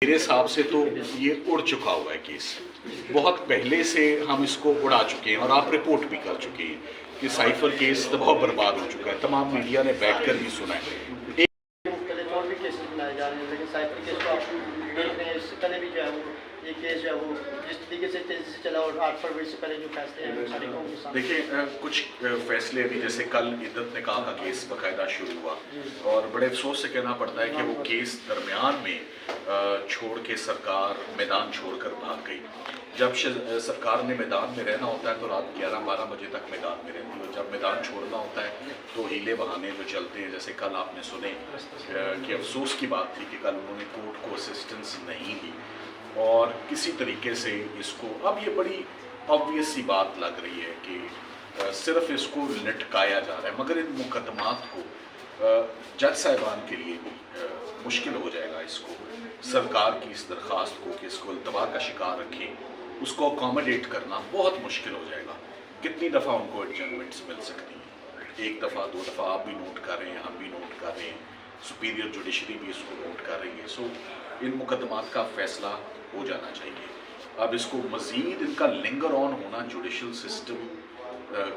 میرے حساب سے تو یہ اڑ چکا ہوا ہے کیس، بہت پہلے سے ہم اس کو اڑا چکے ہیں اور آپ رپورٹ بھی کر چکے ہیں کہ سائفر کیس تباہ برباد ہو چکا ہے، تمام میڈیا نے بیٹھ کر بھی سنا ہے۔ مختلف اور بھی کیسز بنائے جا رہے ہیں، لیکن سائفر کیس کو آپ دیکھ رہے ہیں، اس سے پہلے بھی جو ہے وہ یہ کیس جو ہے وہ جس طریقے سے تیزی سے چلا اور 8 فروری سے پہلے جو فیصلے ہیں وہ سارے قوم کے سامنے۔ دیکھیں کچھ فیصلے ابھی جیسے کل عدت نے کہا کا کیس باقاعدہ شروع ہوا اور بڑے افسوس سے کہنا پڑتا ہے کہ وہ کیس درمیان میں چھوڑ کے سرکار میدان چھوڑ کر بھاگ گئی۔ جب سرکار نے میدان میں رہنا ہوتا ہے تو رات 11-12 بجے تک میدان میں رہتی ہے، جب میدان چھوڑنا ہوتا ہے تو ہیلے بہانے جو چلتے ہیں، جیسے کل آپ نے سنے کہ افسوس کی بات تھی کہ کل انہوں نے کورٹ کو اسسٹنس نہیں دی اور کسی طریقے سے اس کو، اب یہ بڑی آبویس سی بات لگ رہی ہے کہ صرف اس کو لٹکایا جا رہا ہے، مگر ان مقدمات کو جج صاحبان کے لیے بھی مشکل ہو جائے گا اس کو، سرکار کی اس درخواست کو کہ اس کو التوا کا شکار رکھیں، اس کو اکاموڈیٹ کرنا بہت مشکل ہو جائے گا۔ کتنی دفعہ ان کو ایڈجسٹمنٹس مل سکتی ہیں، 1 دفعہ 2 دفعہ، آپ بھی نوٹ کر رہے ہیں، ہم بھی نوٹ کر رہے ہیں، سپیریئر جوڈیشری بھی اس کو نوٹ کر رہی ہے۔ سو ان مقدمات کا فیصلہ ہو جانا چاہیے۔ اب اس کو مزید ان کا لنگر آن ہونا judicial system,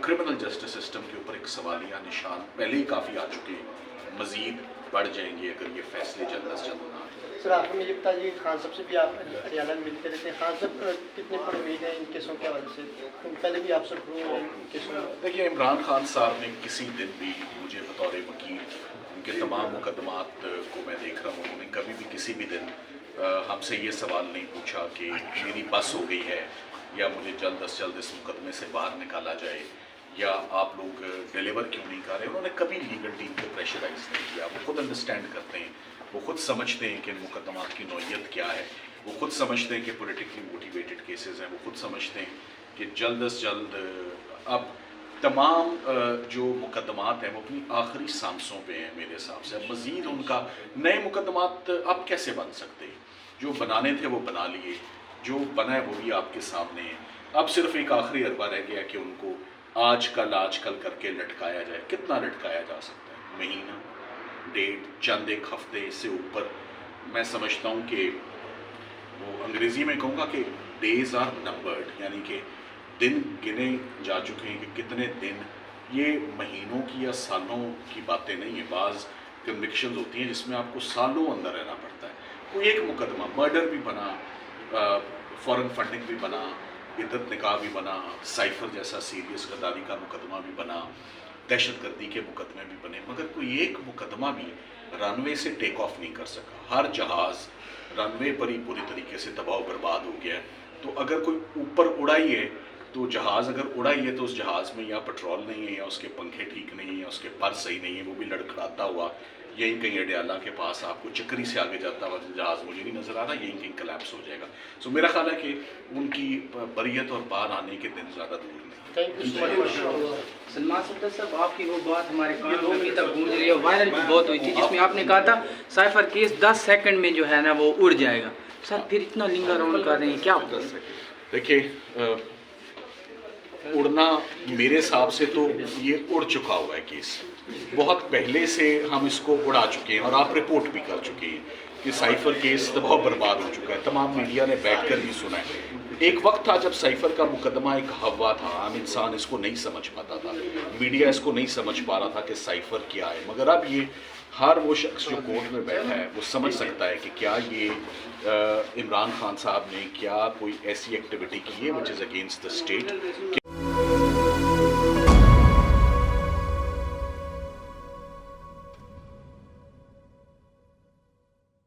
criminal justice system کے اوپر ایک سوالیہ نشان پہلے ہی کافی آ چکے ہیں، مزید بڑھ جائیں گے اگر یہ فیصلے جلد از جلد نہ آئیں۔ سر آخر میں یہ بتائیے، خان صاحب سے بھی آپ ہریانہ میں ملتے رہتے ہیں، خان صاحب کتنے پر امید ہیں ان کیسوں کے حوالے سے؟ پہلے بھی آپ سے روبرو ہوئے ہیں کیسوں میں؟ دیکھیے عمران خان صاحب نے کسی دن بھی مجھے بطور وکیل ان کے تمام مقدمات کو میں دیکھ رہا ہوں، انہوں نے کبھی بھی کسی بھی دن ہم سے یہ سوال نہیں پوچھا کہ میری بس ہو گئی ہے یا مجھے جلد از جلد اس مقدمے سے باہر نکالا جائے یا آپ لوگ ڈیلیور کیوں نہیں کر رہے۔ انہوں نے کبھی لیگل ٹیم کو پریشرائز نہیں کیا، وہ خود انڈرسٹینڈ کرتے ہیں، وہ خود سمجھتے ہیں کہ ان مقدمات کی نوعیت کیا ہے، وہ خود سمجھتے ہیں کہ پولیٹیکلی موٹیویٹڈ کیسز ہیں، وہ خود سمجھتے ہیں کہ جلد از جلد اب تمام جو مقدمات ہیں وہ اپنی آخری سانسوں پہ ہیں میرے حساب سے۔ اب مزید ان کا نئے مقدمات اب کیسے بن سکتے ہیں؟ جو بنانے تھے وہ بنا لیے، جو بنا ہے وہ بھی آپ کے سامنے ہے۔ اب صرف ایک آخری اربہ رہ گیا کہ ان کو آج کل کر کے لٹکایا جائے۔ کتنا لٹکایا جا سکتا ہے؟ مہینہ، ڈیٹ، چند ایک ہفتے سے اوپر؟ میں سمجھتا ہوں کہ وہ انگریزی میں کہوں گا کہ ڈیز آر نمبرڈ، یعنی کہ دن گنے جا چکے ہیں کہ کتنے دن، یہ مہینوں کی یا سالوں کی باتیں نہیں ہیں۔ بعض کنوکشنز ہوتی ہیں جس میں آپ کو سالوں اندر رہنا پڑتا ہے۔ کوئی ایک مقدمہ، مرڈر بھی بنا، فورن فنڈنگ بھی بنا، عدت نکاح بھی بنا، سائفر جیسا سیریس غداری کا مقدمہ بھی بنا، دہشت گردی کے مقدمے بھی بنے، مگر کوئی ایک مقدمہ بھی رن وے سے ٹیک آف نہیں کر سکا۔ ہر جہاز رن وے پر ہی پوری طریقے سے تباہ و برباد ہو گیا ہے۔ تو اگر کوئی اوپر اڑائی ہے تو جہاز اگر اڑائی ہے تو اس جہاز میں یا پٹرول نہیں ہے یا اس کے پنکھے ٹھیک نہیں ہیں یا اس کے پر صحیح نہیں ہے، وہ بھی لڑکھڑاتا ہوا یہیں کہیں اڈیالہ کے پاس آپ کو چکری سے آگے جاتا ہوا جہاز مجھے نہیں نظر آ رہا، یہیں کہیں کلیپس ہو جائے گا۔ سو میرا خیال ہے کہ ان کی بریت اور باہر آنے کے دن زیادہ دور نہیں۔ سلمان صفدر صاحب، آپ کی وہ بات ہمارے کانوں میں تک گونج رہی ہے، وائرل بھی بہت ہوئی تھی، جس میں آپ نے کہا تھا سائفر کیس 10 سیکنڈ میں جو ہے نا وہ اڑ جائے گا۔ سر پھر اتنا لنگر آن کر رہے ہیں، کیا ہوگا؟ دیکھیے اڑنا میرے حساب سے تو یہ اڑ چکا ہوا ہے کیس، بہت پہلے سے ہم اس کو اڑا چکے ہیں اور آپ رپورٹ بھی کر چکے ہیں کہ سائفر کیس تباہ برباد ہو چکا ہے، تمام میڈیا نے بیٹھ کر بھی سنا ہے۔ ایک وقت تھا جب سائفر کا مقدمہ ایک ہوا تھا، عام انسان اس کو نہیں سمجھ پاتا تھا، میڈیا اس کو نہیں سمجھ پا رہا تھا کہ سائفر کیا ہے، مگر اب یہ ہر وہ شخص جو کورٹ میں بیٹھا ہے وہ سمجھ سکتا ہے کہ کیا یہ عمران خان صاحب نے کیا کوئی ایسی ایکٹیویٹی کی ہے which is against the state۔